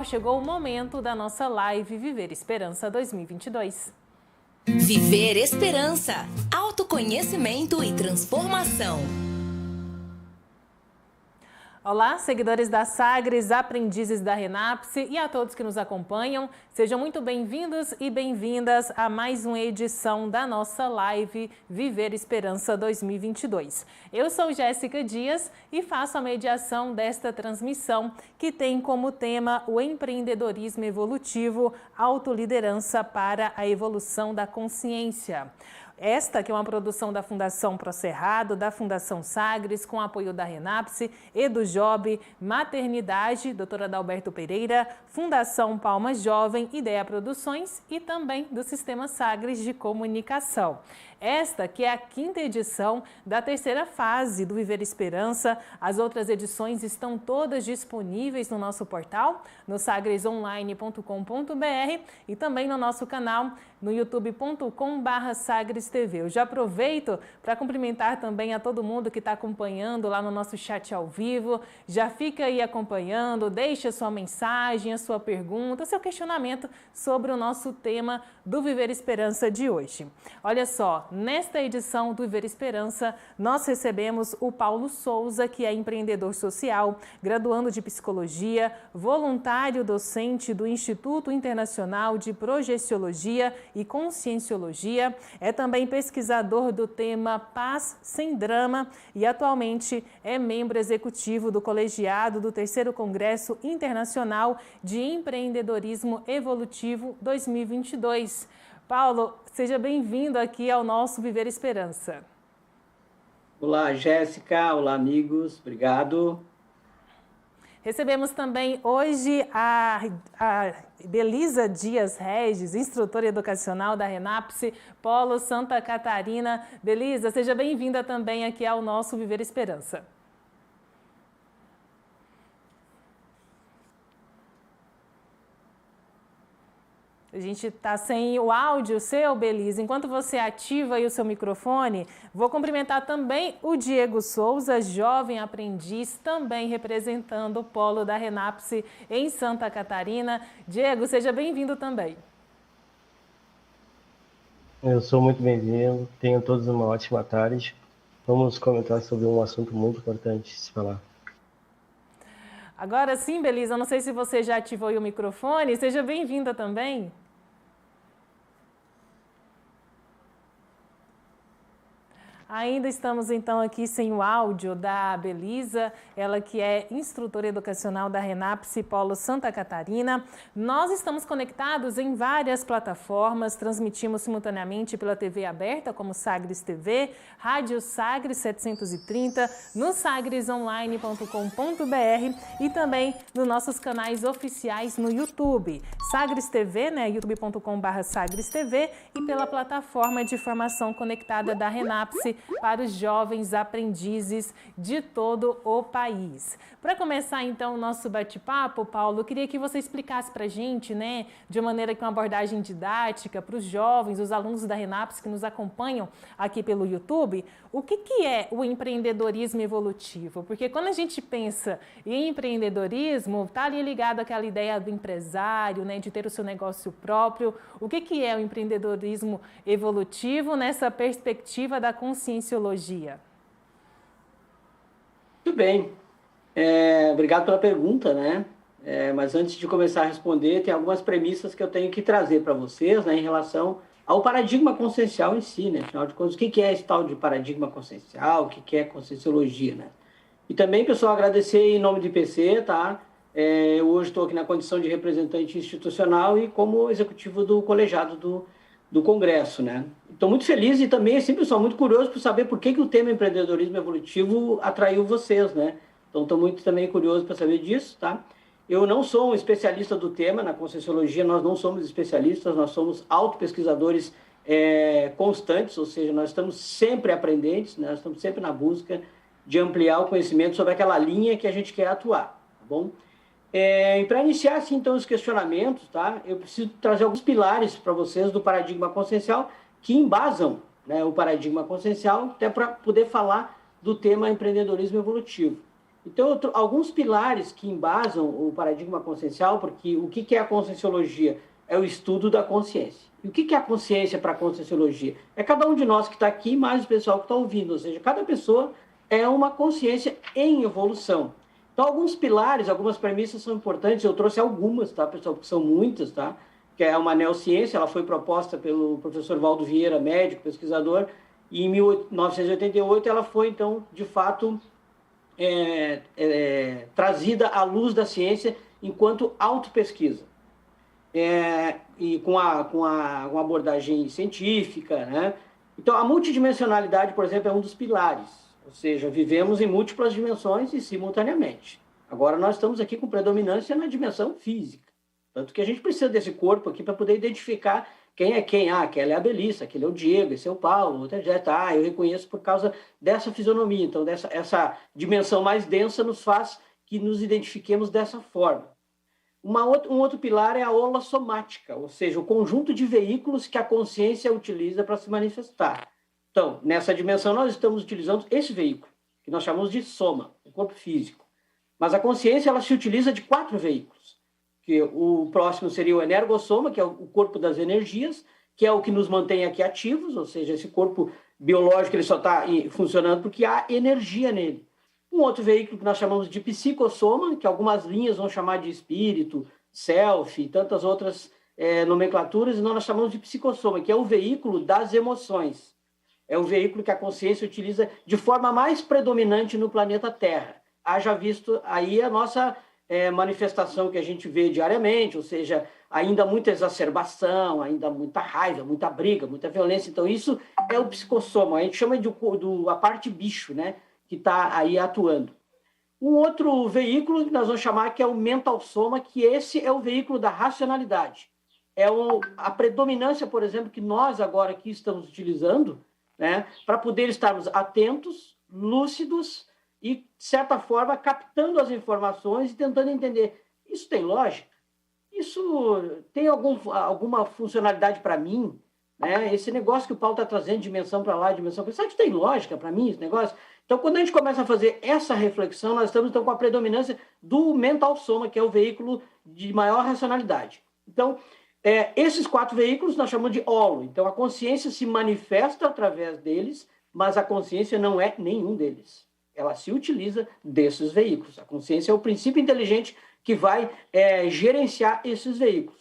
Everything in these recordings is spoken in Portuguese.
Chegou o momento da nossa live Viver Esperança 2022. Viver Esperança, autoconhecimento e transformação. Olá, seguidores da Sagres, aprendizes da Renapse e a todos que nos acompanham. Sejam muito bem-vindos e bem-vindas a mais uma edição da nossa live Viver Esperança 2022. Eu sou Jéssica Dias e faço a mediação desta transmissão, que tem como tema o empreendedorismo evolutivo, autoliderança para a evolução da consciência. Esta que é uma produção da Fundação Procerrado, da Fundação Sagres, com apoio da Renapse, EduJob, Maternidade, doutora Adalberto Pereira, Fundação Palma Jovem, Ideia Produções e também do Sistema Sagres de Comunicação. Esta que é a 5ª edição da 3ª fase do Viver Esperança. As outras edições estão todas disponíveis no nosso portal, no sagresonline.com.br e também no nosso canal no youtube.com/sagrestv. Eu já aproveito para cumprimentar também a todo mundo que está acompanhando lá no nosso chat ao vivo. Já fica aí acompanhando, deixe a sua mensagem, a sua pergunta, o seu questionamento sobre o nosso tema do Viver Esperança de hoje. Olha só, nesta edição do Viver Esperança, nós recebemos o Paulo Souza, que é empreendedor social, graduando de psicologia, voluntário docente do Instituto Internacional de Projeciologia e Conscienciologia, é também pesquisador do tema Paz Sem Drama e atualmente é membro executivo do colegiado do 3º Congresso Internacional de Empreendedorismo Evolutivo 2022. Paulo, seja bem-vindo aqui ao nosso Viver Esperança. Olá, Jéssica. Olá, amigos. Obrigado. Recebemos também hoje a Belisa Dias Regis, instrutora educacional da Renapse, Polo Santa Catarina. Belisa, seja bem-vinda também aqui ao nosso Viver Esperança. A gente está sem o áudio seu, Belisa. Enquanto você ativa aí o seu microfone, vou cumprimentar também o Diego Souza, jovem aprendiz, também representando o polo da Renapse em Santa Catarina. Diego, seja bem-vindo também. Eu sou muito bem-vindo, tenham todos uma ótima tarde. Vamos comentar sobre um assunto muito importante de se falar. Agora sim, Belisa, não sei se você já ativou aí o microfone, seja bem-vinda também. Ainda estamos então aqui sem o áudio da Belisa, ela que é instrutora educacional da Renapse Polo Santa Catarina. Nós estamos conectados em várias plataformas, transmitimos simultaneamente pela TV aberta, como Sagres TV, Rádio Sagres 730, no sagresonline.com.br e também nos nossos canais oficiais no YouTube. Sagres TV, né, youtube.com/sagrestv e pela plataforma de formação conectada da Renapse para os jovens aprendizes de todo o país. Para começar então o nosso bate-papo, Paulo, eu queria que você explicasse para a gente, né, de maneira que uma abordagem didática para os jovens, os alunos da Renapse que nos acompanham aqui pelo YouTube, o que é o empreendedorismo evolutivo? Porque quando a gente pensa em empreendedorismo, está ali ligado àquela ideia do empresário, né, de ter o seu negócio próprio. O que é o empreendedorismo evolutivo nessa perspectiva da conscienciologia? Muito bem. Obrigado pela pergunta, né? Mas antes de começar a responder, tem algumas premissas que eu tenho que trazer para vocês, né, em relação ao paradigma consciencial em si, né? Afinal de contas, o que é esse tal de paradigma consciencial? O que é conscienciologia, né? E também, pessoal, agradecer em nome do IPC, tá? Eu hoje estou aqui na condição de representante institucional e como executivo do colegiado do Congresso, né? Estou muito feliz e também, assim, pessoal, muito curioso por saber por que o tema empreendedorismo evolutivo atraiu vocês, né? Então, estou muito também curioso para saber disso, tá? Eu não sou um especialista do tema, na Conscienciologia nós não somos especialistas, nós somos autopesquisadores constantes, ou seja, nós estamos sempre aprendentes, né? Nós estamos sempre na busca de ampliar o conhecimento sobre aquela linha que a gente quer atuar, tá bom? E para iniciar, assim, então, os questionamentos, tá? Eu preciso trazer alguns pilares para vocês do paradigma consciencial que embasam, né, o paradigma consciencial, até para poder falar do tema empreendedorismo evolutivo. Então, alguns pilares que embasam o paradigma consciencial, porque o que é a conscienciologia? É o estudo da consciência. E o que é a consciência para a conscienciologia? É cada um de nós que está aqui, mais o pessoal que está ouvindo, ou seja, cada pessoa é uma consciência em evolução. Então, alguns pilares, algumas premissas são importantes, eu trouxe algumas, tá, pessoal, porque são muitas, tá? Que é uma neociência, ela foi proposta pelo professor Valdo Vieira, médico, pesquisador, e em 1988 ela foi, então, de fato, trazida à luz da ciência enquanto autopesquisa. E com uma abordagem científica, né? Então, a multidimensionalidade, por exemplo, é um dos pilares, ou seja, vivemos em múltiplas dimensões e simultaneamente. Agora, nós estamos aqui com predominância na dimensão física, tanto que a gente precisa desse corpo aqui para poder identificar quem é quem. Ah, aquela é a Belissa, aquele é o Diego, esse é o Paulo, outro é Jetta. Ah, eu reconheço por causa dessa fisionomia. Então, essa dimensão mais densa nos faz que nos identifiquemos dessa forma. Um outro pilar é a holossomática, ou seja, o conjunto de veículos que a consciência utiliza para se manifestar. Então, nessa dimensão, nós estamos utilizando esse veículo, que nós chamamos de soma, o corpo físico. Mas a consciência, ela se utiliza de 4 veículos, que o próximo seria o energossoma, que é o corpo das energias, que é o que nos mantém aqui ativos, ou seja, esse corpo biológico ele só está funcionando porque há energia nele. Um outro veículo que nós chamamos de psicossoma, que algumas linhas vão chamar de espírito, self, e tantas outras nomenclaturas, e nós chamamos de psicossoma, que é o veículo das emoções. É o veículo que a consciência utiliza de forma mais predominante no planeta Terra. Haja visto aí a nossa manifestação que a gente vê diariamente, ou seja, ainda muita exacerbação, ainda muita raiva, muita briga, muita violência. Então, isso é o psicossoma. A gente chama de a parte bicho, né? Que está aí atuando. Um outro veículo que nós vamos chamar que é o mental soma, que esse é o veículo da racionalidade. É a predominância, por exemplo, que nós agora aqui estamos utilizando, né, para poder estarmos atentos, lúcidos e, de certa forma, captando as informações e tentando entender. Isso tem lógica? Isso tem alguma funcionalidade para mim? Né? Esse negócio que o Paulo está trazendo, dimensão para lá, dimensão para lá, será que tem lógica para mim esse negócio? Então, quando a gente começa a fazer essa reflexão, nós estamos então com a predominância do mental soma, que é o veículo de maior racionalidade. Então, esses 4 veículos nós chamamos de holo. Então, a consciência se manifesta através deles, mas a consciência não é nenhum deles. Ela se utiliza desses veículos. A consciência é o princípio inteligente que vai gerenciar esses veículos.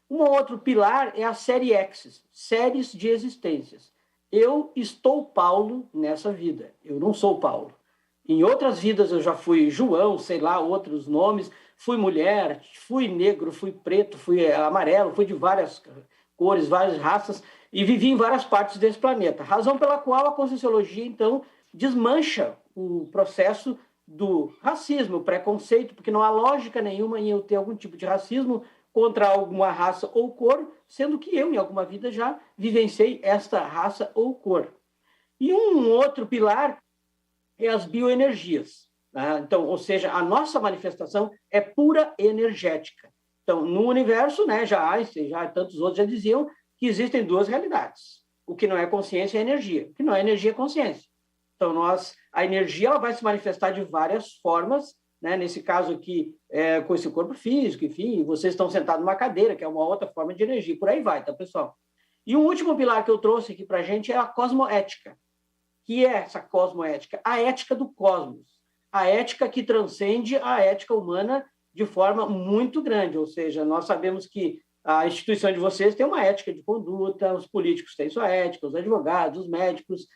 Um outro pilar é a série X, séries de existências. Eu estou Paulo nessa vida, eu não sou Paulo. Em outras vidas eu já fui João, sei lá, outros nomes, fui mulher, fui negro, fui preto, fui amarelo, fui de várias cores, várias raças, e vivi em várias partes desse planeta. Razão pela qual a Conscienciologia, então, desmancha o processo do racismo, o preconceito, porque não há lógica nenhuma em eu ter algum tipo de racismo contra alguma raça ou cor, sendo que eu, em alguma vida, já vivenciei esta raça ou cor. E um outro pilar é as bioenergias. Né? Então, ou seja, a nossa manifestação é pura energética. Então, no universo, né, já Einstein, já tantos outros já diziam que existem 2 realidades. O que não é consciência é energia. O que não é energia é consciência. Então, a energia ela vai se manifestar de várias formas, né? Nesse caso aqui, com esse corpo físico, enfim, vocês estão sentados numa cadeira, que é uma outra forma de energia, por aí vai, tá, pessoal? E um último pilar que eu trouxe aqui para a gente é a cosmoética. Que é essa cosmoética? A ética do cosmos. A ética que transcende a ética humana de forma muito grande, ou seja, nós sabemos que a instituição de vocês tem uma ética de conduta, os políticos têm sua ética, os advogados, os médicos,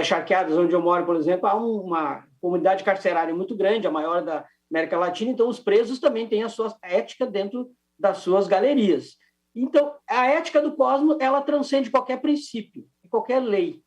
Charqueadas, onde eu moro, por exemplo, há uma comunidade carcerária muito grande, a maior da América Latina, então os presos também têm a sua ética dentro das suas galerias. Então, a ética do cosmos, ela transcende qualquer princípio, qualquer lei.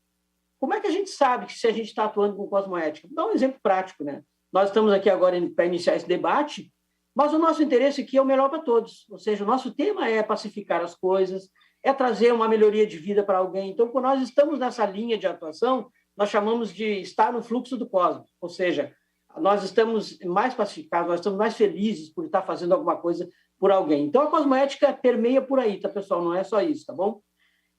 Como é que a gente sabe que se a gente está atuando com cosmoética? Vou dar um exemplo prático, né? Nós estamos aqui agora para iniciar esse debate, mas o nosso interesse aqui é o melhor para todos, ou seja, o nosso tema é pacificar as coisas, é trazer uma melhoria de vida para alguém. Então, quando nós estamos nessa linha de atuação, nós chamamos de estar no fluxo do cosmos, ou seja, nós estamos mais pacificados, nós estamos mais felizes por estar fazendo alguma coisa por alguém. Então, a cosmoética permeia por aí, tá, pessoal? Não é só isso, tá bom?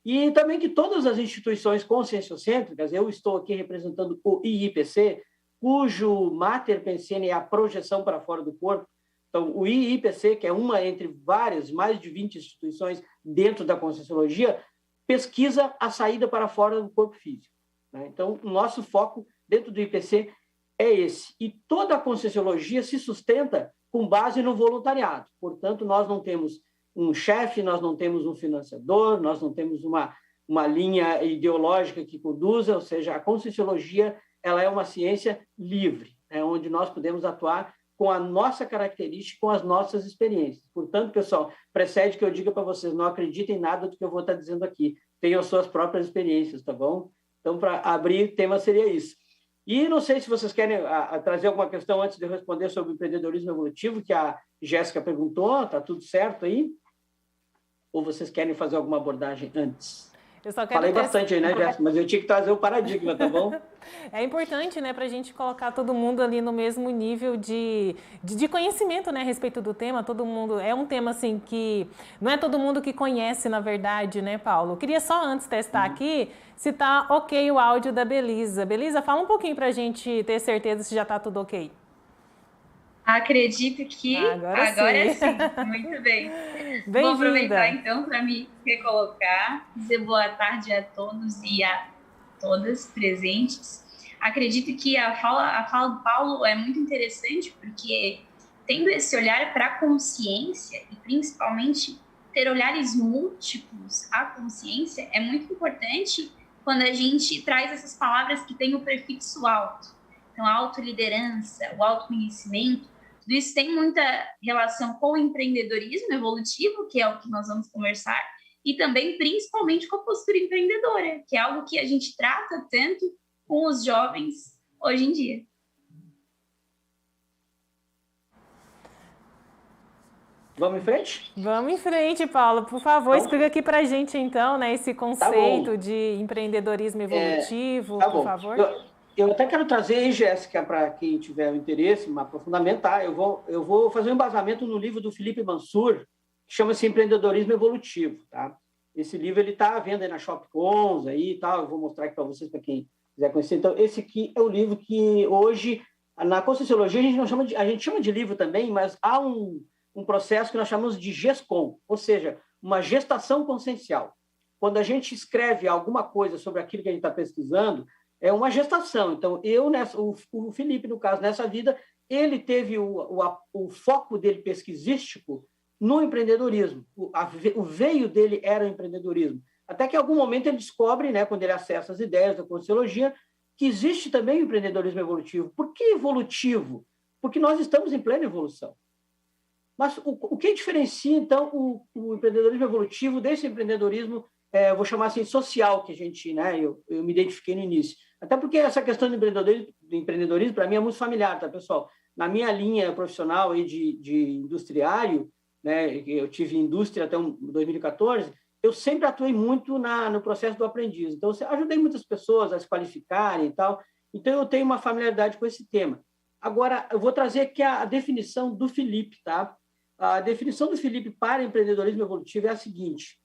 E também que todas as instituições conscienciocêntricas, eu estou aqui representando o IIPC, cujo mater pensene é a projeção para fora do corpo. Então, o IIPC, que é uma entre várias, mais de 20 instituições dentro da Conscienciologia, pesquisa a saída para fora do corpo físico, né? Então, o nosso foco dentro do IPC é esse. E toda a Conscienciologia se sustenta com base no voluntariado. Portanto, nós não temos um chefe, nós não temos um financiador, nós não temos uma linha ideológica que conduza, ou seja, a Conscienciologia ela é uma ciência livre, onde nós podemos atuar com a nossa característica, com as nossas experiências. Portanto, pessoal, precede que eu diga para vocês, não acreditem em nada do que eu vou estar dizendo aqui, tenham suas próprias experiências, tá bom? Então, para abrir, tema seria isso. E não sei se vocês querem trazer alguma questão antes de eu responder sobre o empreendedorismo evolutivo, que a Jéssica perguntou, está tudo certo aí? Ou vocês querem fazer alguma abordagem antes? Eu só quero Falei bastante aí, né, Jéssica? Mas eu tinha que trazer o paradigma, tá bom? É importante, né, para a gente colocar todo mundo ali no mesmo nível de conhecimento, né, a respeito do tema. Todo mundo, é um tema, assim, que não é todo mundo que conhece, na verdade, né, Paulo? Eu queria só antes testar aqui se tá ok o áudio da Belisa. Belisa, fala um pouquinho para a gente ter certeza se já tá tudo ok. Acredito que agora sim. Muito bem. Vou aproveitar então para me recolocar, dizer boa tarde a todos e a todas presentes. Acredito que a fala do Paulo é muito interessante, porque tendo esse olhar para a consciência e principalmente ter olhares múltiplos à consciência é muito importante quando a gente traz essas palavras que têm o prefixo auto. Então, a autoliderança, o autoconhecimento, tudo isso tem muita relação com o empreendedorismo evolutivo, que é o que nós vamos conversar, e também, principalmente, com a postura empreendedora, que é algo que a gente trata tanto com os jovens hoje em dia. Vamos em frente? Vamos em frente, Paulo. Por favor, explica aqui para a gente, então, né, esse conceito de empreendedorismo evolutivo, por favor. Eu até quero trazer aí, Jéssica, para quem tiver o interesse, um aprofundamento, tá? Eu vou fazer um embasamento no livro do Felipe Mansur, que chama-se Empreendedorismo Evolutivo, tá? Esse livro ele está à venda aí na Shopcons aí e tal, eu vou mostrar aqui para vocês, para quem quiser conhecer. Então, esse aqui é o livro que hoje, na Conscienciologia, a gente chama de livro também, mas há um processo que nós chamamos de GESCOM, ou seja, uma gestação consciencial. Quando a gente escreve alguma coisa sobre aquilo que a gente está pesquisando, é uma gestação. Então, o Felipe, no caso, nessa vida, ele teve o foco dele pesquisístico no empreendedorismo. O veio dele era o empreendedorismo. Até que, em algum momento, ele descobre, né, quando ele acessa as ideias da Conscienciologia, que existe também o empreendedorismo evolutivo. Por que evolutivo? Porque nós estamos em plena evolução. Mas o que diferencia, então, o empreendedorismo evolutivo desse empreendedorismo, vou chamar assim, social, que a gente, né, eu me identifiquei no início. Até porque essa questão do empreendedorismo para mim, é muito familiar, tá, pessoal? Na minha linha profissional aí de industriário, né, eu tive indústria até 2014, eu sempre atuei muito no processo do aprendiz. Então, eu ajudei muitas pessoas a se qualificarem e tal. Então, eu tenho uma familiaridade com esse tema. Agora, eu vou trazer aqui a definição do Felipe, tá? A definição do Felipe para empreendedorismo evolutivo é a seguinte: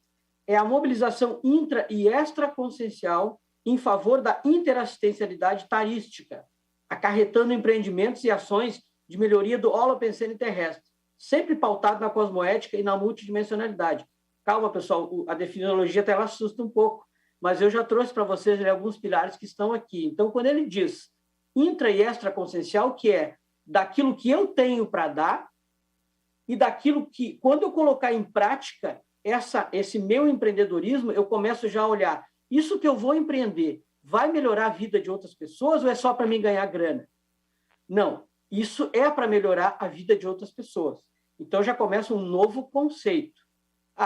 é a mobilização intra- e extraconsciencial em favor da interassistencialidade tarística, acarretando empreendimentos e ações de melhoria do holopensene terrestre, sempre pautado na cosmoética e na multidimensionalidade. Calma, pessoal, a definologia até ela assusta um pouco, mas eu já trouxe para vocês alguns pilares que estão aqui. Então, quando ele diz intra- e extraconsciencial, que é daquilo que eu tenho para dar e daquilo que, quando eu colocar em prática esse meu empreendedorismo, eu começo já a olhar, isso que eu vou empreender vai melhorar a vida de outras pessoas ou é só para mim ganhar grana? Não, isso é para melhorar a vida de outras pessoas. Então, já começa um novo conceito.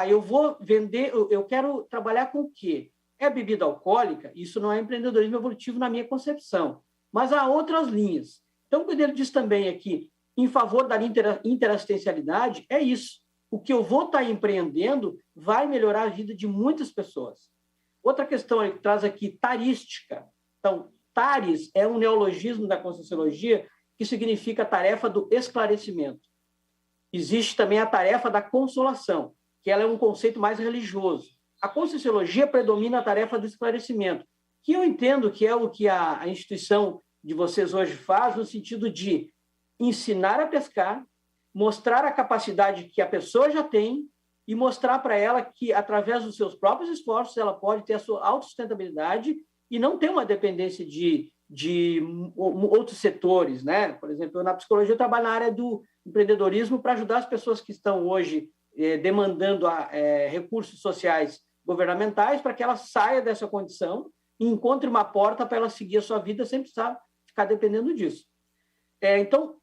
Eu vou vender, eu quero trabalhar com o quê? É bebida alcoólica? Isso não é empreendedorismo evolutivo na minha concepção. Mas há outras linhas. Então, quando ele diz também aqui, em favor da interassistencialidade, é isso. O que eu vou estar empreendendo vai melhorar a vida de muitas pessoas. Outra questão ele traz aqui, tarística. Então, tares é um neologismo da Conscienciologia que significa a tarefa do esclarecimento. Existe também a tarefa da consolação, que ela é um conceito mais religioso. A Conscienciologia predomina a tarefa do esclarecimento, que eu entendo que é o que a instituição de vocês hoje faz no sentido de ensinar a pescar, mostrar a capacidade que a pessoa já tem e mostrar para ela que, através dos seus próprios esforços, ela pode ter a sua autossustentabilidade e não ter uma dependência de outros setores, né? Por exemplo, eu, na psicologia, eu trabalho na área do empreendedorismo para ajudar as pessoas que estão hoje demandando recursos sociais governamentais para que ela saia dessa condição e encontre uma porta para ela seguir a sua vida sem precisar ficar dependendo disso. Então,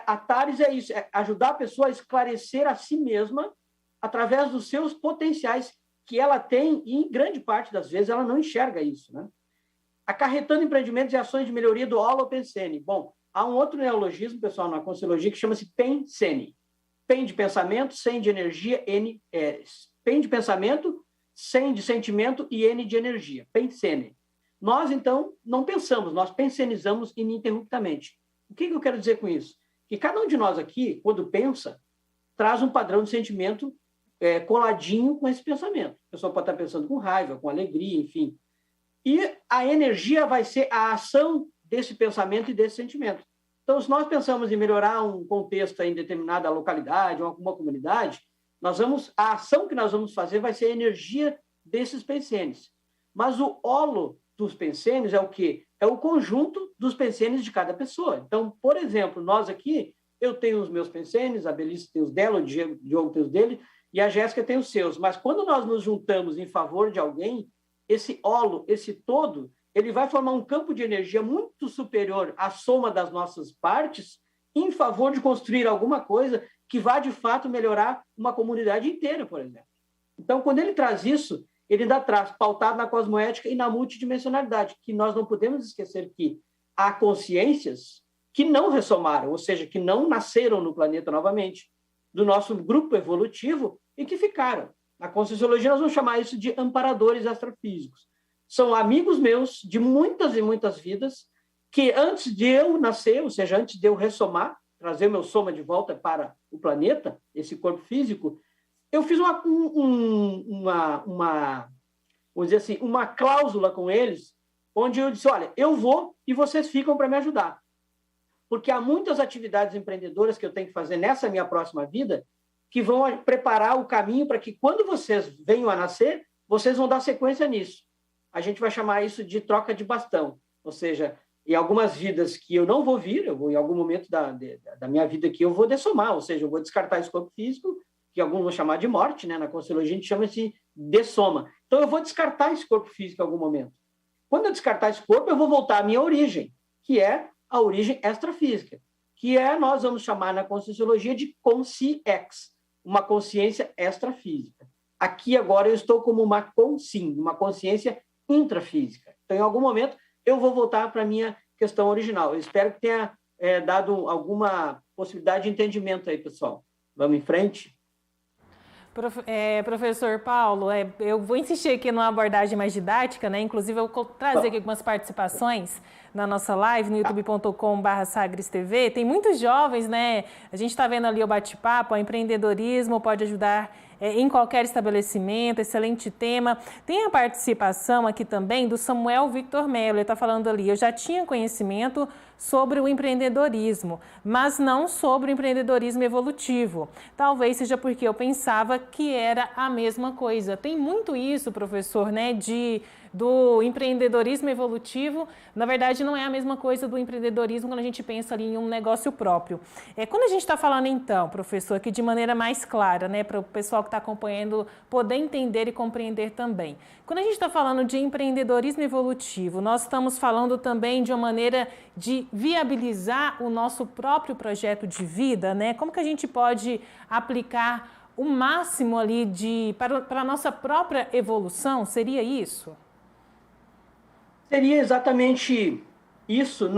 a TARES é isso, é ajudar a pessoa a esclarecer a si mesma através dos seus potenciais que ela tem e, em grande parte das vezes, ela não enxerga isso, né? Acarretando empreendimentos e ações de melhoria do holopensene. Bom, há um outro neologismo, pessoal, na Consciologia, que chama-se pensene. Pen de pensamento, sen de energia, pen de pensamento, sen de sentimento e N de energia. Pensene. Nós, então, não pensamos, nós pensenizamos ininterruptamente. O que eu quero dizer com isso? Que cada um de nós aqui, quando pensa, traz um padrão de sentimento coladinho com esse pensamento. A pessoa pode estar pensando com raiva, com alegria, enfim. E a energia vai ser a ação desse pensamento e desse sentimento. Então, se nós pensamos em melhorar um contexto em determinada localidade ou alguma comunidade, a ação que nós vamos fazer vai ser a energia desses pensenes. Mas o holo dos pensenes é o quê? É o conjunto dos pensenes de cada pessoa. Então, por exemplo, nós aqui, eu tenho os meus pensenes, a Belisa tem os dela, o Diogo tem os dele, e a Jéssica tem os seus. Mas quando nós nos juntamos em favor de alguém, esse holo, esse todo, ele vai formar um campo de energia muito superior à soma das nossas partes em favor de construir alguma coisa que vá, de fato, melhorar uma comunidade inteira, por exemplo. Então, quando ele traz isso, ele ainda traz pautado na cosmoética e na multidimensionalidade, que nós não podemos esquecer que há consciências que não ressomaram, ou seja, que não nasceram no planeta novamente, do nosso grupo evolutivo e que ficaram. Na Conscienciologia, nós vamos chamar isso de amparadores extrafísicos. São amigos meus de muitas e muitas vidas que, antes de eu nascer, ou seja, antes de eu ressomar, trazer o meu soma de volta para o planeta, esse corpo físico, eu fiz vamos dizer assim, uma cláusula com eles, onde eu disse, olha, eu vou e vocês ficam para me ajudar. Porque há muitas atividades empreendedoras que eu tenho que fazer nessa minha próxima vida que vão preparar o caminho para que, quando vocês venham a nascer, vocês vão dar sequência nisso. A gente vai chamar isso de troca de bastão. Ou seja, em algumas vidas que eu não vou vir, eu vou, em algum momento da minha vida aqui, eu vou dessomar, ou seja, eu vou descartar esse corpo físico, que alguns vão chamar de morte, né? Na Conscienciologia a gente chama de dessoma. Então, eu vou descartar esse corpo físico em algum momento. Quando eu descartar esse corpo, eu vou voltar à minha origem, que é a origem extrafísica, que nós vamos chamar na Conscienciologia de consciex, uma consciência extrafísica. Aqui, agora, eu estou como uma consciência intrafísica. Então, em algum momento, eu vou voltar para a minha questão original. Eu espero que tenha dado alguma possibilidade de entendimento aí, pessoal. Vamos em frente? Professor Paulo, eu vou insistir aqui numa abordagem mais didática, né? Inclusive, eu vou trazer aqui algumas participações na nossa live, no youtube.com/sagristv. Tem muitos jovens, né? A gente está vendo ali o bate-papo, o empreendedorismo pode ajudar em qualquer estabelecimento, excelente tema. Tem a participação aqui também do Samuel Victor Mello, ele está falando ali, eu já tinha conhecimento sobre o empreendedorismo, mas não sobre o empreendedorismo evolutivo. Talvez seja porque eu pensava que era a mesma coisa. Tem muito isso, professor, né, do empreendedorismo evolutivo, na verdade não é a mesma coisa do empreendedorismo quando a gente pensa ali em um negócio próprio. Quando a gente está falando então, professor, aqui de maneira mais clara, né, para o pessoal que está acompanhando poder entender e compreender também. Quando a gente está falando de empreendedorismo evolutivo, nós estamos falando também de uma maneira de viabilizar o nosso próprio projeto de vida, né? Como que a gente pode aplicar o máximo ali para a nossa própria evolução? Seria isso? Seria exatamente isso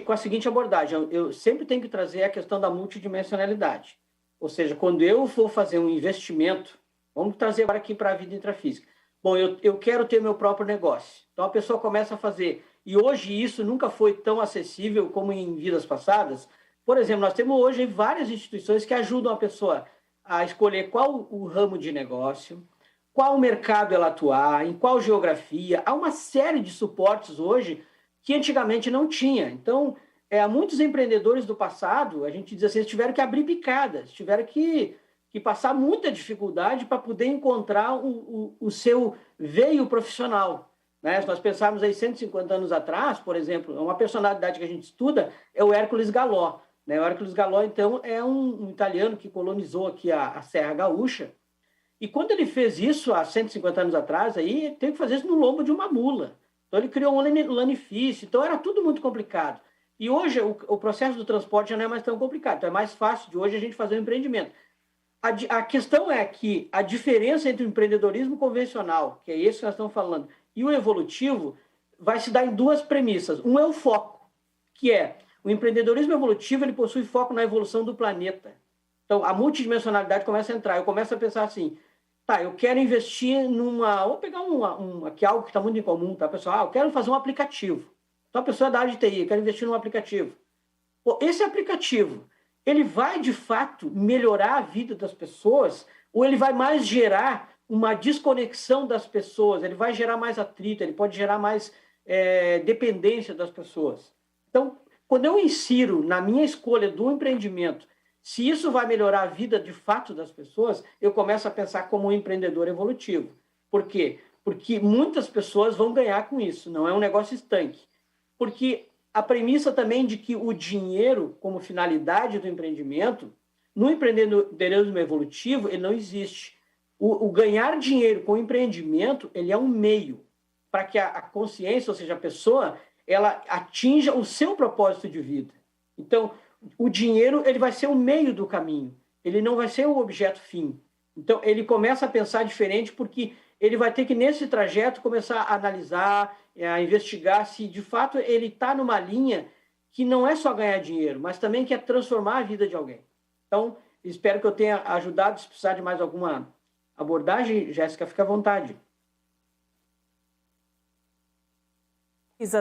com a seguinte abordagem. Eu sempre tenho que trazer a questão da multidimensionalidade. Ou seja, quando eu for fazer um investimento, vamos trazer agora aqui para a vida intrafísica. Bom, eu quero ter meu próprio negócio. Então, a pessoa começa a fazer. E hoje isso nunca foi tão acessível como em vidas passadas. Por exemplo, nós temos hoje várias instituições que ajudam a pessoa a escolher qual o ramo de negócio, qual mercado ela atuar, em qual geografia. Há uma série de suportes hoje que antigamente não tinha. Então, muitos empreendedores do passado, a gente diz assim, eles tiveram que abrir picadas, tiveram que passar muita dificuldade para poder encontrar o seu veio profissional. Né? Se nós pensarmos aí 150 anos atrás, por exemplo, uma personalidade que a gente estuda é o Hércules Galó. Né? O Hércules Galó, então, é um italiano que colonizou aqui a Serra Gaúcha. E quando ele fez isso há 150 anos atrás, aí, ele teve que fazer isso no lombo de uma mula. Então, ele criou um lanifício. Então, era tudo muito complicado. E hoje, o processo do transporte já não é mais tão complicado. Então, é mais fácil de hoje a gente fazer um empreendimento. A questão é que a diferença entre o empreendedorismo convencional, que é esse que nós estamos falando, e o evolutivo, vai se dar em duas premissas. Um é o foco, que é o empreendedorismo evolutivo, ele possui foco na evolução do planeta. Então, a multidimensionalidade começa a entrar. Eu começo a pensar assim, tá, eu quero investir numa... Vou pegar aqui algo que está muito em comum, tá, pessoal? Eu quero fazer um aplicativo. Então, a pessoa é da área de TI, quer investir num aplicativo. Pô, esse aplicativo, ele vai, de fato, melhorar a vida das pessoas ou ele vai mais gerar uma desconexão das pessoas, ele vai gerar mais atrito, ele pode gerar mais dependência das pessoas. Então, quando eu insiro na minha escolha do empreendimento, se isso vai melhorar a vida, de fato, das pessoas, eu começo a pensar como um empreendedor evolutivo. Por quê? Porque muitas pessoas vão ganhar com isso, não é um negócio estanque. Porque a premissa também de que o dinheiro, como finalidade do empreendimento, no empreendedorismo evolutivo, ele não existe. O ganhar dinheiro com o empreendimento, ele é um meio para que a consciência, ou seja, a pessoa, ela atinja o seu propósito de vida. Então, o dinheiro ele vai ser o meio do caminho, ele não vai ser o objeto fim. Então, ele começa a pensar diferente porque ele vai ter que, nesse trajeto, começar a analisar, a investigar se, de fato, ele está numa linha que não é só ganhar dinheiro, mas também quer transformar a vida de alguém. Então, espero que eu tenha ajudado. Se precisar de mais alguma abordagem, Jéssica, fica à vontade.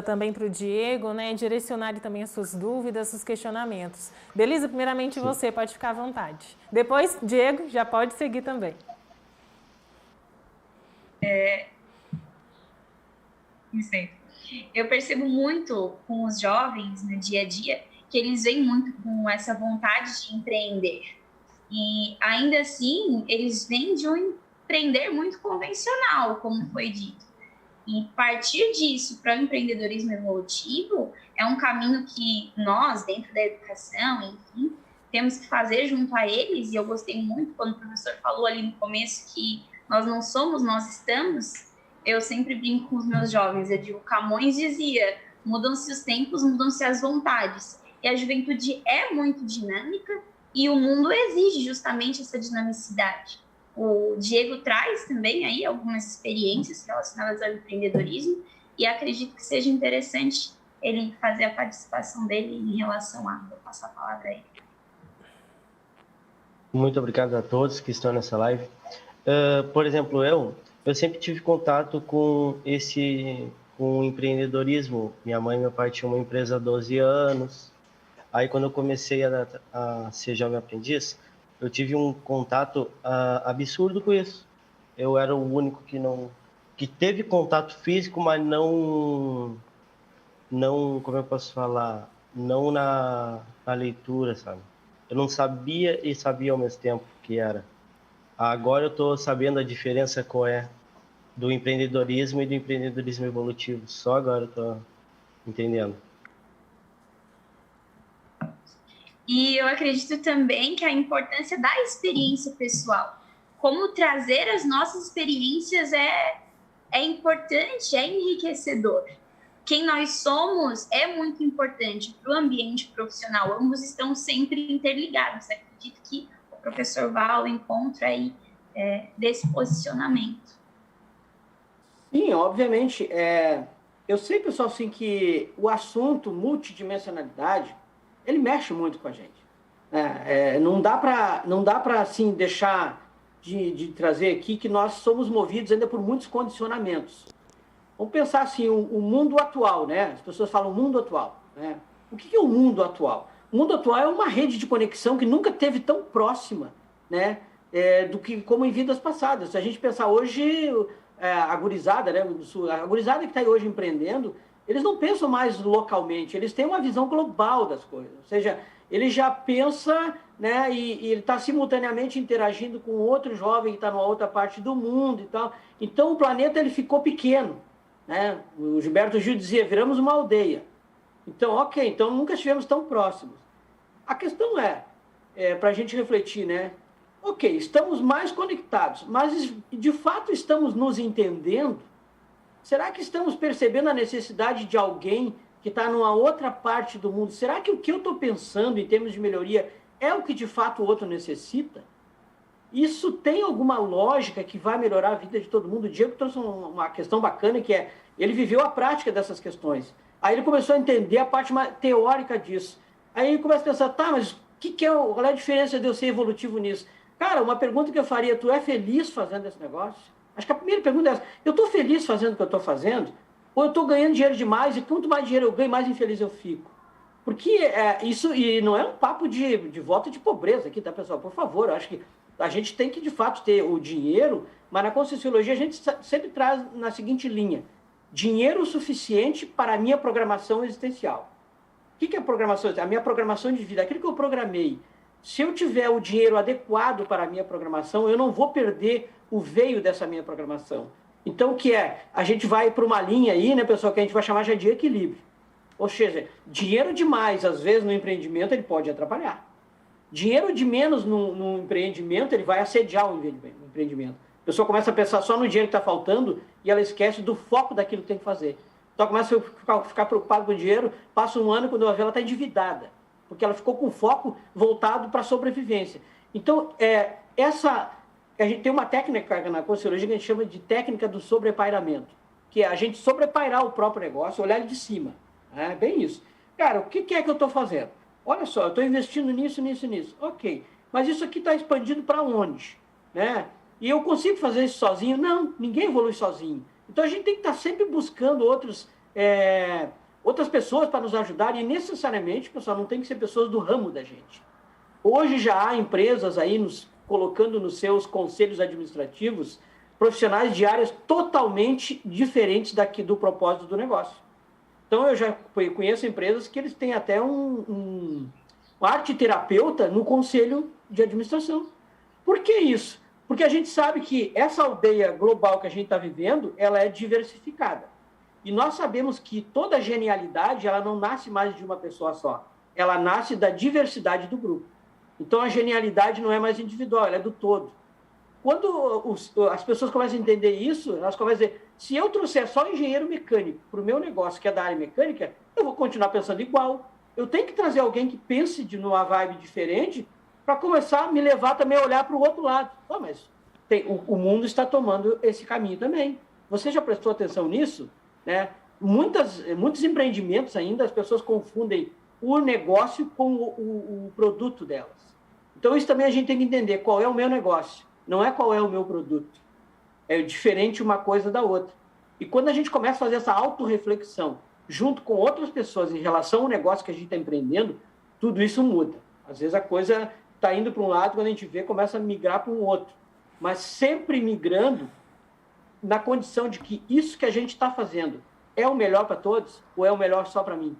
Também para o Diego, né, direcionar também as suas dúvidas, os questionamentos. Beleza? Primeiramente você, pode ficar à vontade. Depois, Diego, já pode seguir também. Eu percebo muito com os jovens no dia a dia que eles vêm muito com essa vontade de empreender. E ainda assim, eles vêm de um empreender muito convencional, como foi dito. E partir disso para o empreendedorismo evolutivo é um caminho que nós, dentro da educação, enfim, temos que fazer junto a eles. E eu gostei muito quando o professor falou ali no começo que nós não somos, nós estamos. Eu sempre brinco com os meus jovens. Eu digo, Camões dizia, mudam-se os tempos, mudam-se as vontades. E a juventude é muito dinâmica e o mundo exige justamente essa dinamicidade. O Diego traz também aí algumas experiências relacionadas ao empreendedorismo e acredito que seja interessante ele fazer a participação dele em relação a... Vou passar a palavra aí. Muito obrigado a todos que estão nessa live. Por exemplo, eu sempre tive contato com o empreendedorismo. Minha mãe e meu pai tinham uma empresa há 12 anos. Aí, quando eu comecei a ser jovem aprendiz, eu tive um contato absurdo com isso. Eu era o único que teve contato físico, mas não, como eu posso falar, não na leitura, sabe? Eu não sabia e sabia ao mesmo tempo que era. Agora eu estou sabendo a diferença qual é do empreendedorismo e do empreendedorismo evolutivo. Só agora eu estou entendendo. E eu acredito também que a importância da experiência pessoal, como trazer as nossas experiências é importante, é enriquecedor. Quem nós somos é muito importante para o ambiente profissional. Ambos estão sempre interligados. Acredito que o professor vai ao encontro aí desse posicionamento. Sim, obviamente. Eu sei, pessoal, assim, que o assunto multidimensionalidade ele mexe muito com a gente. Não dá para assim, deixar de trazer aqui que nós somos movidos ainda por muitos condicionamentos. Vamos pensar assim, o mundo atual, né? As pessoas falam mundo atual. Né? O que é o mundo atual? O mundo atual é uma rede de conexão que nunca teve tão próxima, né? Do que como em vidas passadas. Se a gente pensar hoje, a gurizada, né? A gurizada que está aí hoje empreendendo, eles não pensam mais localmente, eles têm uma visão global das coisas. Ou seja, ele já pensa, né, e ele está simultaneamente interagindo com outro jovem que está numa outra parte do mundo e tal. Então, o planeta ele ficou pequeno, né? O Gilberto Gil dizia, viramos uma aldeia. Então, ok, então nunca estivemos tão próximos. A questão é para a gente refletir, né? Ok, estamos mais conectados, mas de fato estamos nos entendendo? Será que estamos percebendo a necessidade de alguém que está numa outra parte do mundo? Será que o que eu estou pensando em termos de melhoria é o que de fato o outro necessita? Isso tem alguma lógica que vai melhorar a vida de todo mundo? O Diego trouxe uma questão bacana, que é, ele viveu a prática dessas questões. Aí ele começou a entender a parte mais teórica disso. Aí ele começa a pensar, tá, mas qual é a diferença de eu ser evolutivo nisso? Cara, uma pergunta que eu faria, tu é feliz fazendo esse negócio? Acho que a primeira pergunta é essa, eu estou feliz fazendo o que eu estou fazendo? Ou eu estou ganhando dinheiro demais e quanto mais dinheiro eu ganho, mais infeliz eu fico? Porque isso, e não é um papo de voto de pobreza aqui, tá, pessoal? Por favor, eu acho que a gente tem que, de fato, ter o dinheiro, mas na Conscienciologia a gente sempre traz na seguinte linha, dinheiro suficiente para a minha programação existencial. O que é programação? A minha programação de vida, aquilo que eu programei. Se eu tiver o dinheiro adequado para a minha programação, eu não vou perder o veio dessa minha programação. Então, o que é? A gente vai para uma linha aí, né, pessoal, que a gente vai chamar já de equilíbrio. Ou seja, dinheiro demais, às vezes, no empreendimento, ele pode atrapalhar. Dinheiro de menos no empreendimento, ele vai assediar o empreendimento. A pessoa começa a pensar só no dinheiro que está faltando e ela esquece do foco daquilo que tem que fazer. Então, ela começa a ficar preocupada com o dinheiro, passa um ano, quando ela vê, ela está endividada. Porque ela ficou com o foco voltado para a sobrevivência. Então, a gente tem uma técnica na Conscienciologia que a gente chama de técnica do sobrepairamento, que é a gente sobrepairar o próprio negócio, olhar ele de cima. É bem isso. Cara, o que é que eu estou fazendo? Olha só, eu estou investindo nisso. Ok, mas isso aqui está expandindo para onde? Né? E eu consigo fazer isso sozinho? Não, ninguém evolui sozinho. Então, a gente tem que estar sempre buscando outras pessoas para nos ajudar, e necessariamente, pessoal, não tem que ser pessoas do ramo da gente. Hoje já há empresas aí colocando nos seus conselhos administrativos profissionais de áreas totalmente diferentes do propósito do negócio. Então, eu já conheço empresas que eles têm até um arteterapeuta no conselho de administração. Por que isso? Porque a gente sabe que essa aldeia global que a gente está vivendo, ela é diversificada. E nós sabemos que toda genialidade, ela não nasce mais de uma pessoa só. Ela nasce da diversidade do grupo. Então, a genialidade não é mais individual, ela é do todo. Quando as pessoas começam a entender isso, elas começam a dizer, se eu trouxer só engenheiro mecânico para o meu negócio, que é da área mecânica, eu vou continuar pensando igual. Eu tenho que trazer alguém que pense numa vibe diferente para começar a me levar também a olhar para o outro lado. Oh, mas o mundo está tomando esse caminho também. Você já prestou atenção nisso? Né? Muitos empreendimentos ainda, as pessoas confundem o negócio com o produto delas. Então, isso também a gente tem que entender, qual é o meu negócio, não é qual é o meu produto. É diferente uma coisa da outra. E quando a gente começa a fazer essa autorreflexão, junto com outras pessoas em relação ao negócio que a gente está empreendendo, tudo isso muda. Às vezes a coisa está indo para um lado, quando a gente vê, começa a migrar para um outro. Mas sempre migrando na condição de que isso que a gente está fazendo é o melhor para todos ou é o melhor só para mim?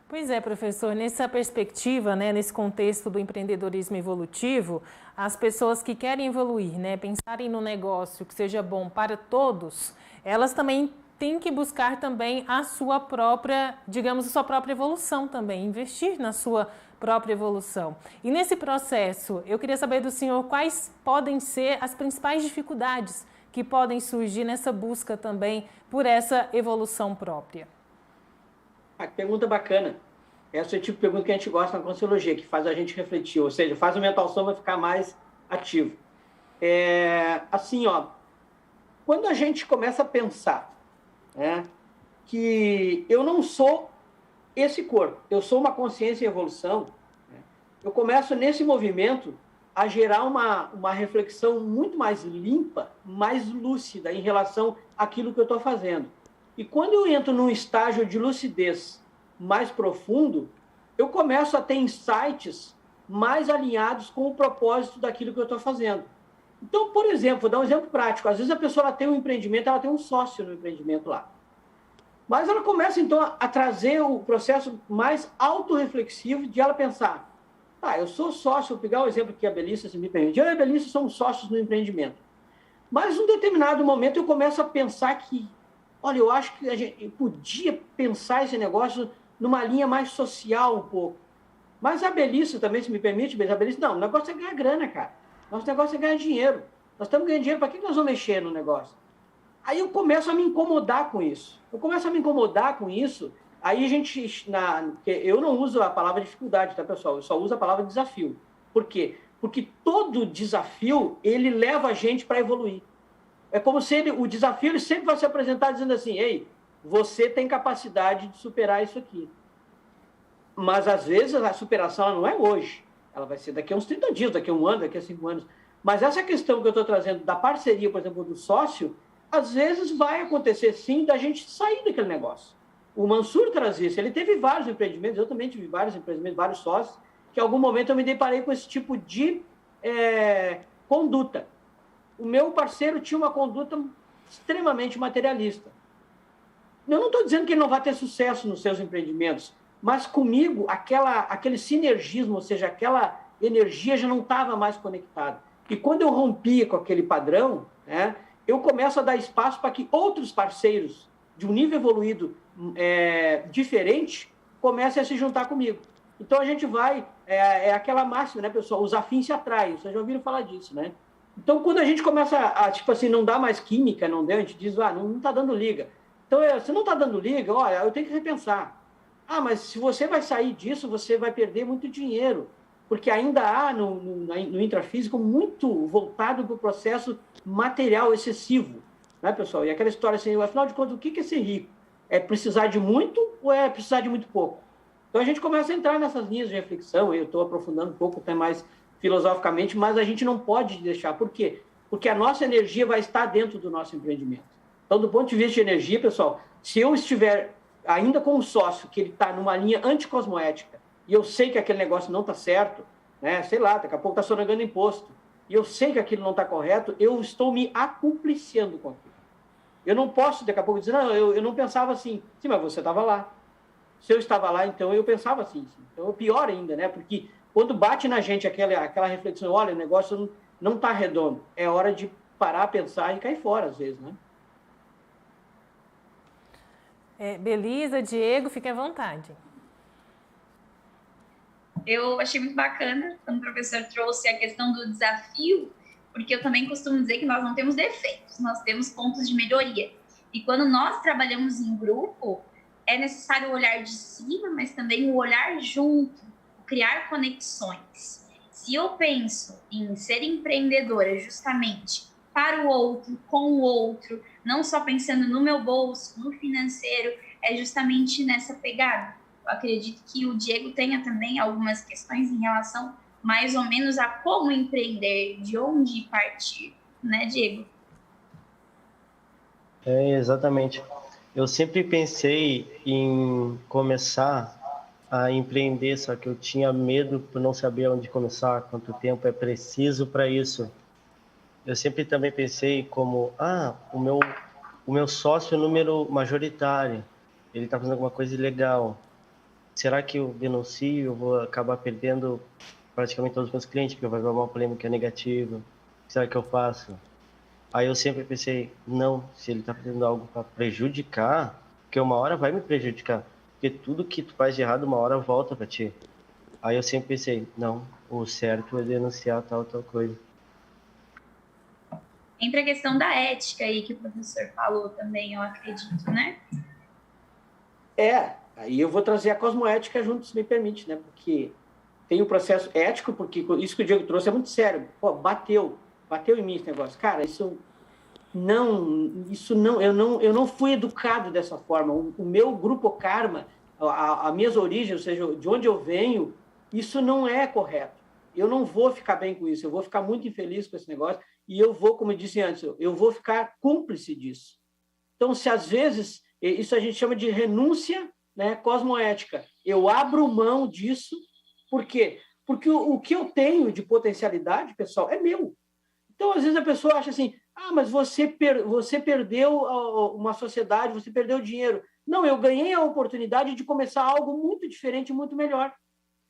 Pois é, professor, nessa perspectiva, né, nesse contexto do empreendedorismo evolutivo, as pessoas que querem evoluir, né, pensarem no negócio que seja bom para todos, elas também têm que buscar também a sua própria, digamos, a sua própria evolução também, investir na sua própria evolução. E nesse processo, eu queria saber do senhor quais podem ser as principais dificuldades que podem surgir nessa busca também por essa evolução própria. Ah, que pergunta bacana. Essa é o tipo de pergunta que a gente gosta na Conscienciologia, que faz a gente refletir, ou seja, faz o mental soma ficar mais ativo. Assim, ó, quando a gente começa a pensar, né, que eu não sou esse corpo, eu sou uma consciência em evolução, né, eu começo nesse movimento a gerar uma reflexão muito mais limpa, mais lúcida em relação àquilo que eu estou fazendo. E quando eu entro num estágio de lucidez mais profundo, eu começo a ter insights mais alinhados com o propósito daquilo que eu estou fazendo. Então, por exemplo, vou dar um exemplo prático. Às vezes a pessoa ela tem um empreendimento, ela tem um sócio no empreendimento lá. Mas ela começa, então, a trazer o processo mais autorreflexivo de ela pensar, tá, eu sou sócio, vou pegar o exemplo que a Belissa se me permite, eu e a Belissa somos sócios no empreendimento. Mas, em um determinado momento, eu começo a pensar que, olha, eu acho que a gente podia pensar esse negócio numa linha mais social um pouco. Mas a Belissa também, se me permite, a Belissa, não, o negócio é ganhar grana, cara. Nosso negócio é ganhar dinheiro. Nós estamos ganhando dinheiro, para que nós vamos mexer no negócio? Aí eu começo a me incomodar com isso. Aí a gente... eu não uso a palavra dificuldade, tá, pessoal? Eu só uso a palavra desafio. Por quê? Porque todo desafio, ele leva a gente para evoluir. É como se o desafio ele sempre vai se apresentar dizendo assim, ei, você tem capacidade de superar isso aqui. Mas, às vezes, a superação ela não é hoje. Ela vai ser daqui a uns 30 dias, daqui a um ano, daqui a 5 anos. Mas essa questão que eu estou trazendo da parceria, por exemplo, do sócio, às vezes vai acontecer, sim, da gente sair daquele negócio. O Mansur traz isso. Ele teve vários empreendimentos, eu também tive vários empreendimentos, vários sócios, que em algum momento eu me deparei com esse tipo de conduta. O meu parceiro tinha uma conduta extremamente materialista. Eu não estou dizendo que ele não vai ter sucesso nos seus empreendimentos, mas comigo, aquele sinergismo, ou seja, aquela energia já não estava mais conectada. E quando eu rompia com aquele padrão, né, eu começo a dar espaço para que outros parceiros de um nível evoluído diferente comecem a se juntar comigo. Então, a gente vai... É aquela máxima, né, pessoal? Os afins se atraem. Vocês já ouviram falar disso, né? Então, quando a gente começa tipo assim, não dá mais química, não deu, a gente diz, não está dando liga. Então, se não está dando liga, olha, eu tenho que repensar. Mas se você vai sair disso, você vai perder muito dinheiro, porque ainda há no intrafísico muito voltado para o processo material excessivo, né, pessoal? E aquela história assim, afinal de contas, o que é ser rico? É precisar de muito ou é precisar de muito pouco? Então, a gente começa a entrar nessas linhas de reflexão, eu estou aprofundando um pouco até mais filosoficamente, mas a gente não pode deixar. Por quê? Porque a nossa energia vai estar dentro do nosso empreendimento. Então, do ponto de vista de energia, pessoal, se eu estiver ainda com um sócio que ele está numa linha anticosmoética e eu sei que aquele negócio não está certo, né? Sei lá, daqui a pouco está sonegando imposto, e eu sei que aquilo não está correto, eu estou me acumpliciando com aquilo. Eu não posso, daqui a pouco, dizer, não, eu não pensava assim. Sim, mas você estava lá. Se eu estava lá, então eu pensava assim. Sim. Então é pior ainda, né? Porque quando bate na gente aquela reflexão, olha, o negócio não está redondo, é hora de parar, pensar e cair fora, às vezes, né? Belisa, Diego, fiquem à vontade. Eu achei muito bacana quando o professor trouxe a questão do desafio, porque eu também costumo dizer que nós não temos defeitos, nós temos pontos de melhoria. E quando nós trabalhamos em grupo, é necessário o olhar de cima, mas também o olhar junto, criar conexões. Se eu penso em ser empreendedora justamente para o outro, com o outro, não só pensando no meu bolso, no financeiro, é justamente nessa pegada. Eu acredito que o Diego tenha também algumas questões em relação mais ou menos a como empreender, de onde partir, né, Diego? Exatamente. Eu sempre pensei em começar a empreender, só que eu tinha medo por não saber onde começar, quanto tempo é preciso para isso. Eu sempre também pensei como, o meu sócio número majoritário, ele está fazendo alguma coisa ilegal. Será que eu denuncio, eu vou acabar perdendo praticamente todos os meus clientes, porque vai haver uma polêmica negativa? O que será que eu faço? Aí eu sempre pensei, não, se ele está fazendo algo para prejudicar, porque uma hora vai me prejudicar, porque tudo que tu faz de errado, uma hora volta para ti. Aí eu sempre pensei, não, o certo é denunciar tal coisa. Entra a questão da ética aí que o professor falou também, eu acredito, né? Aí eu vou trazer a cosmoética junto, se me permite, né? Porque tem o processo ético, porque isso que o Diego trouxe é muito sério. Pô, bateu em mim esse negócio. Cara, eu não fui educado dessa forma. O meu grupo karma, as minhas origens, ou seja, de onde eu venho, isso não é correto. Eu não vou ficar bem com isso, eu vou ficar muito infeliz com esse negócio e eu vou, como eu disse antes, eu vou ficar cúmplice disso. Então, se às vezes, isso a gente chama de renúncia, né, cosmoética. Eu abro mão disso, por quê? Porque o que eu tenho de potencialidade, pessoal, é meu. Então, às vezes a pessoa acha assim, mas você perdeu uma sociedade, você perdeu dinheiro. Não, eu ganhei a oportunidade de começar algo muito diferente, muito melhor.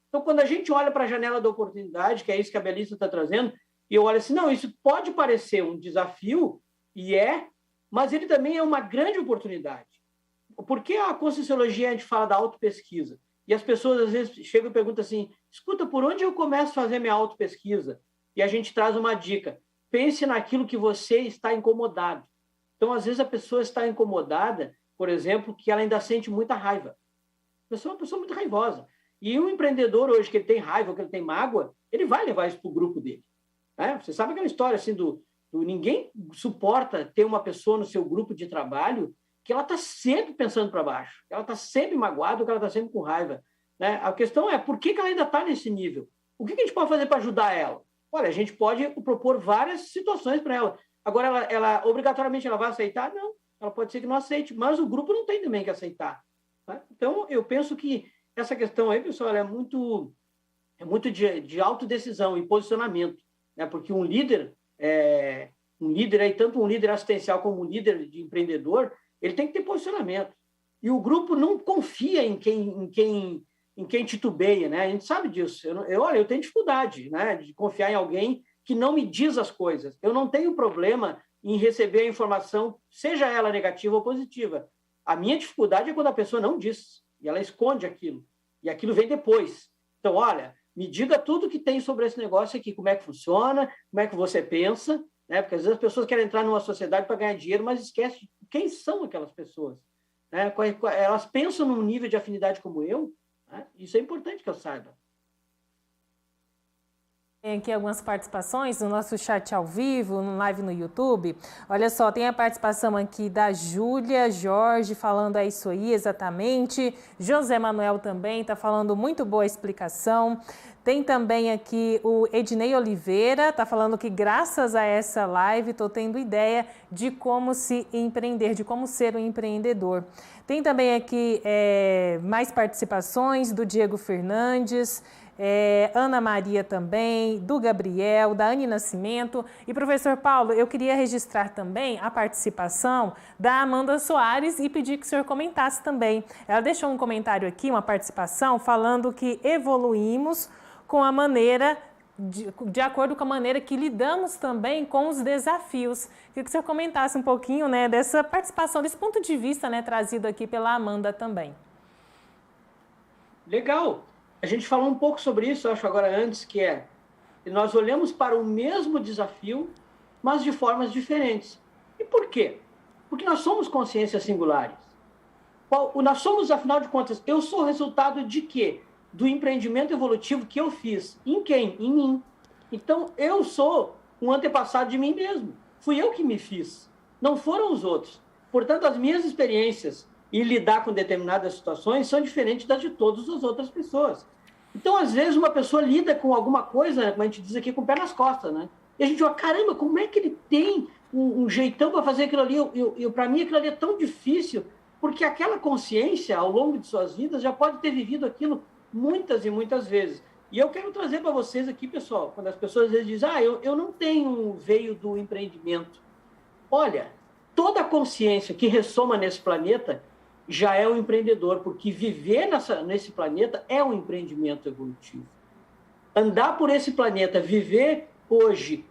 Então, quando a gente olha para a janela da oportunidade, que é isso que a Belisa está trazendo, e eu olho assim, não, isso pode parecer um desafio, mas ele também é uma grande oportunidade. Por que a Conscienciologia a gente fala da autopesquisa? E as pessoas às vezes chegam e perguntam assim, escuta, por onde eu começo a fazer minha autopesquisa? E a gente traz uma dica, pense naquilo que você está incomodado. Então, às vezes a pessoa está incomodada, por exemplo, que ela ainda sente muita raiva. A pessoa é uma pessoa muito raivosa. E um empreendedor hoje que ele tem raiva, que ele tem mágoa, ele vai levar isso para o grupo dele. Né? Você sabe aquela história assim do ninguém suporta ter uma pessoa no seu grupo de trabalho que ela está sempre pensando para baixo, que ela está sempre magoada, que ela está sempre com raiva. Né? A questão é por que ela ainda está nesse nível? O que a gente pode fazer para ajudar ela? Olha, a gente pode propor várias situações para ela. Agora, ela obrigatoriamente ela vai aceitar? Não, ela pode ser que não aceite, mas o grupo não tem também que aceitar. Né? Então, eu penso que essa questão aí, pessoal, é muito de autodecisão e posicionamento, né? Porque um líder aí, tanto um líder assistencial como um líder de empreendedor, ele tem que ter posicionamento. E o grupo não confia em quem titubeia, né? A gente sabe disso. Eu tenho dificuldade, né, de confiar em alguém que não me diz as coisas. Eu não tenho problema em receber a informação, seja ela negativa ou positiva. A minha dificuldade é quando a pessoa não diz, e ela esconde aquilo, e aquilo vem depois. Então, olha, me diga tudo que tem sobre esse negócio aqui, como é que funciona, como é que você pensa, né? Porque às vezes as pessoas querem entrar numa sociedade para ganhar dinheiro, mas esquecem quem são aquelas pessoas. Né? Elas pensam num nível de afinidade como eu, né? Isso é importante que eu saiba. Tem aqui algumas participações no nosso chat ao vivo, no live no YouTube. Olha só, tem a participação aqui da Júlia Jorge falando é isso aí, exatamente. José Manuel também está falando muito boa a explicação. Tem também aqui o Ednei Oliveira, está falando que graças a essa live estou tendo ideia de como se empreender, de como ser um empreendedor. Tem também aqui mais participações do Diego Fernandes, Ana Maria também, do Gabriel, da Anne Nascimento. E, professor Paulo, eu queria registrar também a participação da Amanda Soares e pedir que o senhor comentasse também. Ela deixou um comentário aqui, uma participação, falando que evoluímos com a maneira, de acordo com a maneira que lidamos também com os desafios. Queria que o senhor comentasse um pouquinho, né, dessa participação, desse ponto de vista, né, trazido aqui pela Amanda também. Legal. A gente falou um pouco sobre isso, eu acho, agora antes, que nós olhamos para o mesmo desafio, mas de formas diferentes. E por quê? Porque nós somos consciências singulares. Nós somos, afinal de contas, eu sou resultado de quê? Do empreendimento evolutivo que eu fiz. Em quem? Em mim. Então, eu sou um antepassado de mim mesmo. Fui eu que me fiz. Não foram os outros. Portanto, as minhas experiências e lidar com determinadas situações são diferentes das de todas as outras pessoas. Então, às vezes, uma pessoa lida com alguma coisa, como a gente diz aqui, com o pé nas costas, né? E a gente fala, caramba, como é que ele tem um jeitão para fazer aquilo ali? Para mim, aquilo ali é tão difícil, porque aquela consciência, ao longo de suas vidas, já pode ter vivido aquilo muitas e muitas vezes. E eu quero trazer para vocês aqui, pessoal, quando as pessoas às vezes dizem, eu não tenho veio do empreendimento. Olha, toda a consciência que ressoma nesse planeta já é um empreendedor, porque viver nesse planeta é um empreendimento evolutivo. Andar por esse planeta, viver hoje,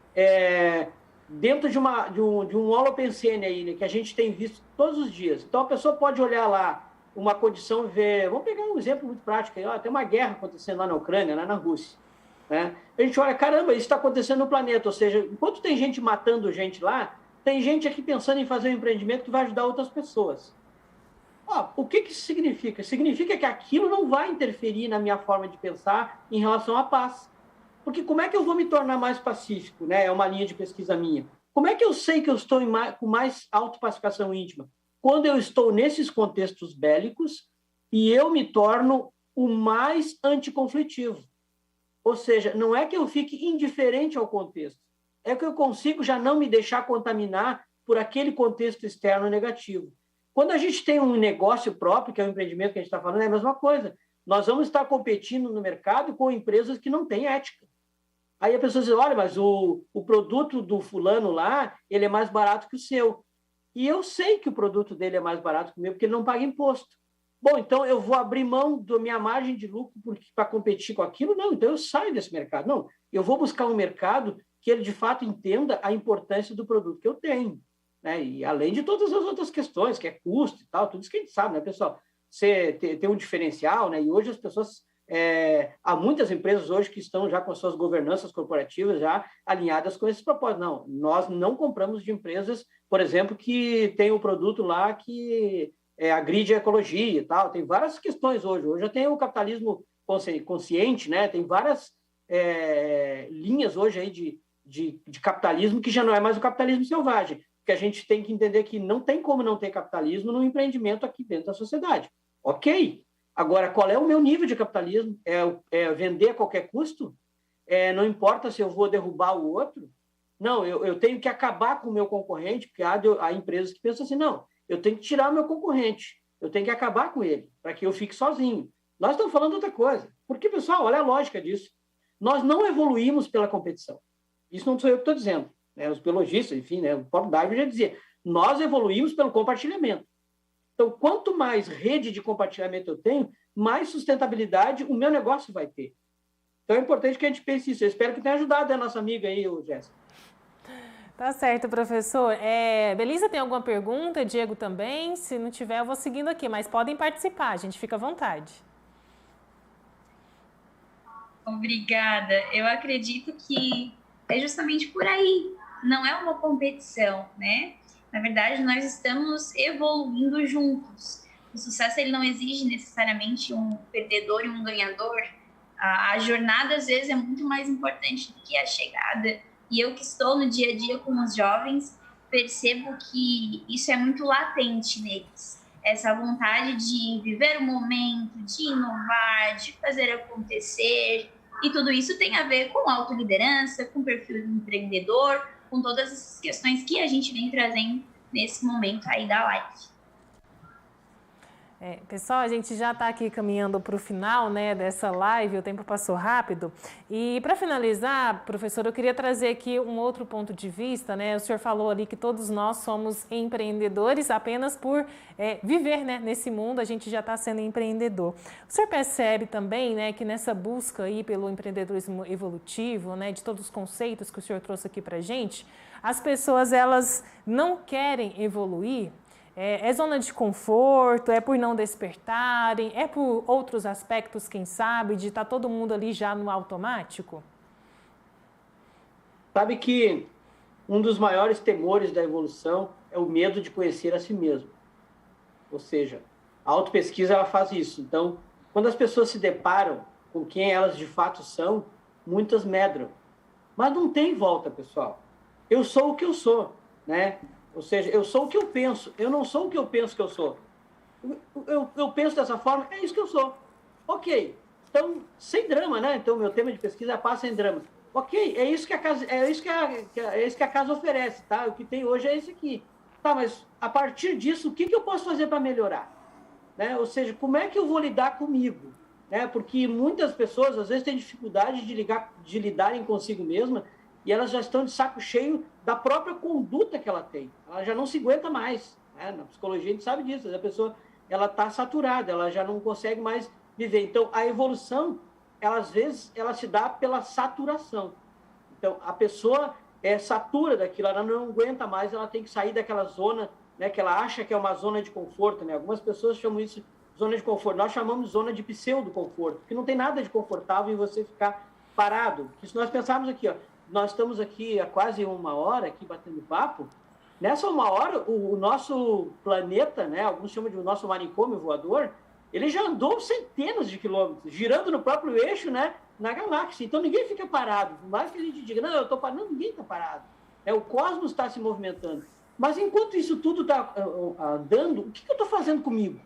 dentro de um holopensene aí, né, que a gente tem visto todos os dias. Então, a pessoa pode olhar lá uma condição, ver... Vamos pegar um exemplo muito prático. Tem uma guerra acontecendo lá na Ucrânia, lá na Rússia. Né? A gente olha, caramba, isso está acontecendo no planeta. Ou seja, enquanto tem gente matando gente lá, tem gente aqui pensando em fazer um empreendimento que vai ajudar outras pessoas. O que isso significa? Significa que aquilo não vai interferir na minha forma de pensar em relação à paz. Porque como é que eu vou me tornar mais pacífico? Né? É uma linha de pesquisa minha. Como é que eu sei que eu estou com mais autopacificação íntima? Quando eu estou nesses contextos bélicos e eu me torno o mais anticonflitivo. Ou seja, não é que eu fique indiferente ao contexto, é que eu consigo já não me deixar contaminar por aquele contexto externo negativo. Quando a gente tem um negócio próprio, que é o empreendimento que a gente está falando, é a mesma coisa. Nós vamos estar competindo no mercado com empresas que não têm ética. Aí a pessoa diz, olha, mas o produto do fulano lá, ele é mais barato que o seu. e eu sei que o produto dele é mais barato que o meu, porque ele não paga imposto. Bom, então eu vou abrir mão da minha margem de lucro para competir com aquilo? Não, então eu saio desse mercado. Não, eu vou buscar um mercado que ele, de fato, entenda a importância do produto que eu tenho, né? E além de todas as outras questões, que é custo e tal, tudo isso que a gente sabe, né, pessoal? Você tem um diferencial, né? E hoje as pessoas... há muitas empresas hoje que estão já com as suas governanças corporativas já alinhadas com esses propósitos. Não, nós não compramos de empresas, por exemplo, que tem um produto lá que agride a ecologia e tal. Tem várias questões hoje. Hoje já tem o capitalismo consciente, né? Tem várias linhas hoje aí de capitalismo que já não é mais o capitalismo selvagem, porque a gente tem que entender que não tem como não ter capitalismo no empreendimento aqui dentro da sociedade. Ok. Agora, qual é o meu nível de capitalismo? É vender a qualquer custo? Não importa se eu vou derrubar o outro? Não, eu tenho que acabar com o meu concorrente, porque há empresas que pensam assim, não, eu tenho que tirar o meu concorrente, eu tenho que acabar com ele, para que eu fique sozinho. Nós estamos falando outra coisa. Porque, pessoal, olha a lógica disso. Nós não evoluímos pela competição. Isso não sou eu que estou dizendo. Né? Os biologistas, enfim, né? O próprio Darwin já dizia, nós evoluímos pelo compartilhamento. Então, quanto mais rede de compartilhamento eu tenho, mais sustentabilidade o meu negócio vai ter. Então, é importante que a gente pense isso. Eu espero que tenha ajudado a nossa amiga aí, Jéssica. Tá certo, professor. Belisa, tem alguma pergunta? Diego também? Se não tiver, eu vou seguindo aqui, mas podem participar, a gente fica à vontade. Obrigada. Eu acredito que é justamente por aí. Não é uma competição, né? Na verdade, nós estamos evoluindo juntos. O sucesso ele não exige necessariamente um perdedor e um ganhador. A jornada, às vezes, é muito mais importante do que a chegada. E eu que estou no dia a dia com os jovens, percebo que isso é muito latente neles. Essa vontade de viver o momento, de inovar, de fazer acontecer. E tudo isso tem a ver com autoliderança, com perfil do empreendedor, com todas essas questões que a gente vem trazendo nesse momento aí da live. Pessoal, a gente já está aqui caminhando para o final, né, dessa live, o tempo passou rápido. E para finalizar, professor, eu queria trazer aqui um outro ponto de vista, né? O senhor falou ali que todos nós somos empreendedores apenas por viver, né, nesse mundo, a gente já está sendo empreendedor. O senhor percebe também, né, que nessa busca aí pelo empreendedorismo evolutivo, né, de todos os conceitos que o senhor trouxe aqui para a gente, as pessoas, elas não querem evoluir? É zona de conforto, é por não despertarem, é por outros aspectos, quem sabe, de estar todo mundo ali já no automático? Sabe que um dos maiores temores da evolução é o medo de conhecer a si mesmo. Ou seja, a autopesquisa ela faz isso. Então, quando as pessoas se deparam com quem elas de fato são, muitas medram. Mas não tem volta, pessoal. Eu sou o que eu sou, né? Ou seja, eu sou o que eu penso, eu não sou o que eu penso que eu sou. Eu penso dessa forma, é isso que eu sou. Ok, então, sem drama, né? Então, meu tema de pesquisa é Paz Sem Drama. Ok, é isso que a casa oferece, tá? O que tem hoje é esse aqui. Tá, mas a partir disso, o que eu posso fazer para melhorar? Né? Ou seja, como é que eu vou lidar comigo? Né? Porque muitas pessoas, às vezes, têm dificuldade de lidarem consigo mesma e elas já estão de saco cheio da própria conduta que ela tem. Ela já não se aguenta mais. Né? Na psicologia a gente sabe disso. A pessoa está saturada, ela já não consegue mais viver. Então, a evolução, às vezes, ela se dá pela saturação. Então, a pessoa satura daquilo, ela não aguenta mais, ela tem que sair daquela zona, né, que ela acha que é uma zona de conforto. Né? Algumas pessoas chamam isso de zona de conforto. Nós chamamos de zona de pseudo-conforto, porque não tem nada de confortável em você ficar parado. Porque se nós pensarmos aqui, ó, nós estamos aqui há quase uma hora aqui batendo papo. Nessa uma hora, o nosso planeta, né, alguns chamam de o nosso manicômio voador, ele já andou centenas de quilômetros, girando no próprio eixo, né, na galáxia. Então, ninguém fica parado. Por mais que a gente diga, não, eu estou parado. Não, ninguém está parado. O cosmos está se movimentando. Mas, enquanto isso tudo está andando, o que eu estou fazendo comigo?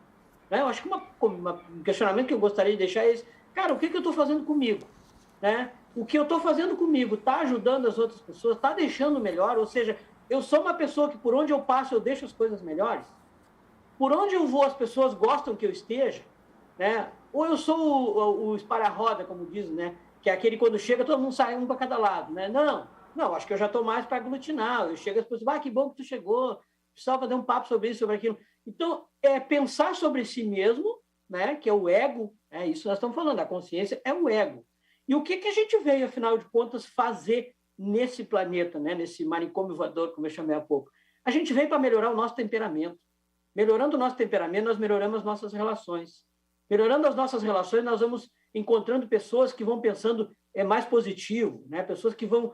Eu acho que um questionamento que eu gostaria de deixar é esse. Cara, o que eu estou fazendo comigo? Né? O que eu estou fazendo comigo está ajudando as outras pessoas, está deixando melhor, ou seja, eu sou uma pessoa que por onde eu passo eu deixo as coisas melhores? Por onde eu vou as pessoas gostam que eu esteja? Né? Ou eu sou o espalha-roda, como dizem, né? Que é aquele quando chega todo mundo sai um para cada lado. Né? Não, acho que eu já estou mais para aglutinar, eu chego as pessoas, que bom que tu chegou, precisava fazer um papo sobre isso, sobre aquilo. Então, pensar sobre si mesmo, né, que é o ego, isso nós estamos falando, a consciência é o ego. E o que a gente veio, afinal de contas, fazer nesse planeta, né, nesse manicômio voador, como eu chamei há pouco? A gente veio para melhorar o nosso temperamento. Melhorando o nosso temperamento, nós melhoramos as nossas relações. Melhorando as nossas relações, nós vamos encontrando pessoas que vão pensando mais positivo, né? Pessoas que vão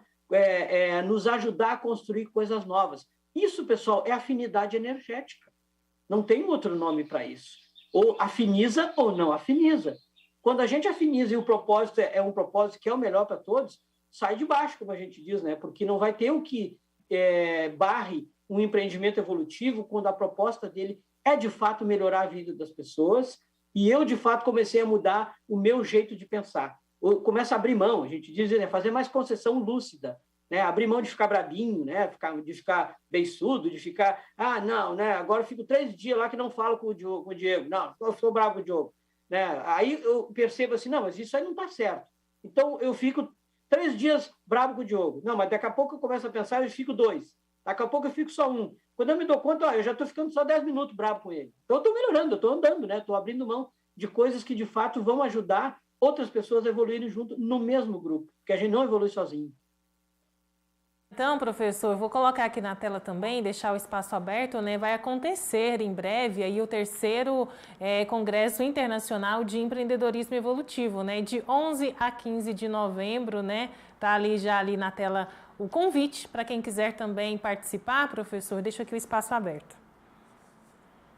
nos ajudar a construir coisas novas. Isso, pessoal, é afinidade energética. Não tem outro nome para isso. Ou afiniza ou não afiniza. Quando a gente afiniza e o propósito é um propósito que é o melhor para todos, sai de baixo, como a gente diz, né? Porque não vai ter o que barre um empreendimento evolutivo quando a proposta dele é, de fato, melhorar a vida das pessoas. E eu, de fato, comecei a mudar o meu jeito de pensar. Eu começo a abrir mão, a gente diz, né? Fazer mais concessão lúcida, né? Abrir mão de ficar brabinho, né? De ficar beiçudo, de ficar... não, né? Agora eu fico 3 dias lá que não falo com o Diego. Não, eu estou bravo com o Diogo. Né? Aí eu percebo assim, não, mas isso aí não está certo. Então, eu fico 3 dias bravo com o Diogo. Não, mas daqui a pouco eu começo a pensar e fico 2. Daqui a pouco eu fico só 1. Quando eu me dou conta, eu já estou ficando só 10 minutos bravo com ele. Então, eu estou melhorando, eu estou andando, né? Estou abrindo mão de coisas que, de fato, vão ajudar outras pessoas a evoluírem junto no mesmo grupo, porque a gente não evolui sozinho. Então, professor, eu vou colocar aqui na tela também, deixar o espaço aberto, né? Vai acontecer em breve aí o 3º Congresso Internacional de Empreendedorismo Evolutivo, né? De 11 a 15 de novembro, né? Tá ali já ali na tela o convite para quem quiser também participar, professor. Deixa aqui o espaço aberto.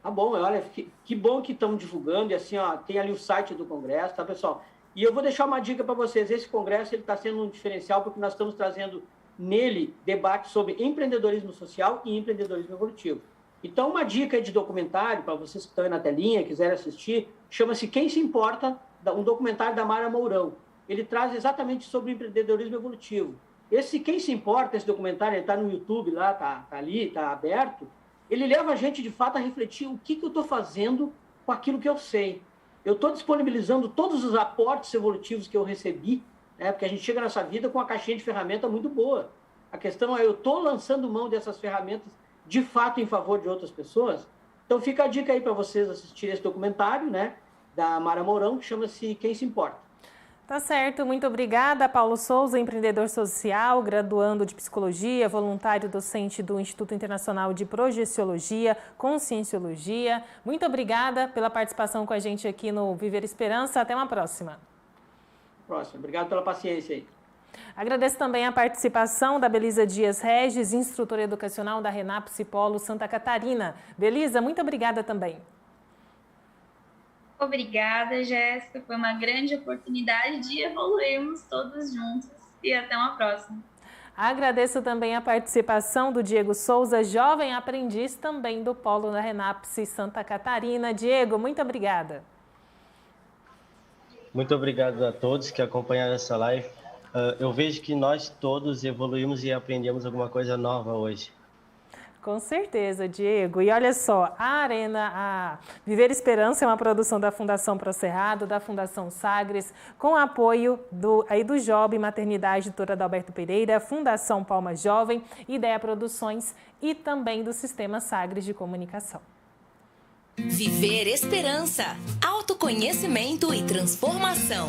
Tá bom, olha, que bom que estão divulgando, e assim, ó, tem ali o site do Congresso, tá, pessoal? E eu vou deixar uma dica para vocês, esse Congresso está sendo um diferencial porque nós estamos trazendo nele debate sobre empreendedorismo social e empreendedorismo evolutivo. Então, uma dica de documentário, para vocês que estão aí na telinha, quiserem assistir, chama-se Quem Se Importa, um documentário da Mara Mourão. Ele traz exatamente sobre o empreendedorismo evolutivo. Esse Quem Se Importa, esse documentário, ele está no YouTube lá, tá ali, está aberto, ele leva a gente, de fato, a refletir o que eu estou fazendo com aquilo que eu sei. Eu estou disponibilizando todos os aportes evolutivos que eu recebi, né? Porque a gente chega nessa vida com uma caixinha de ferramenta muito boa. A questão é, eu estou lançando mão dessas ferramentas, de fato, em favor de outras pessoas? Então, fica a dica aí para vocês assistirem esse documentário, né, da Mara Mourão, que chama-se Quem Se Importa. Tá certo, muito obrigada, Paulo Souza, empreendedor social, graduando de psicologia, voluntário docente do Instituto Internacional de Projeciologia, Conscienciologia. Muito obrigada pela participação com a gente aqui no Viver Esperança. Até uma próxima. Obrigado pela paciência aí. Agradeço também a participação da Belisa Dias Regis, instrutora educacional da RENAPSE Polo Santa Catarina. Belisa, muito obrigada também. Obrigada, Jéssica. Foi uma grande oportunidade de evoluirmos todos juntos. E até uma próxima. Agradeço também a participação do Diego Souza, jovem aprendiz também do Polo da RENAPSE Santa Catarina. Diego, muito obrigada. Muito obrigado a todos que acompanharam essa live. Eu vejo que nós todos evoluímos e aprendemos alguma coisa nova hoje. Com certeza, Diego. E olha só, a Viver Esperança é uma produção da Fundação Procerrado, da Fundação Sagres, com apoio do Job Maternidade Doutora Adalberto Pereira, Fundação Palma Jovem, Ideia Produções e também do Sistema Sagres de Comunicação. Viver Esperança, autoconhecimento e transformação.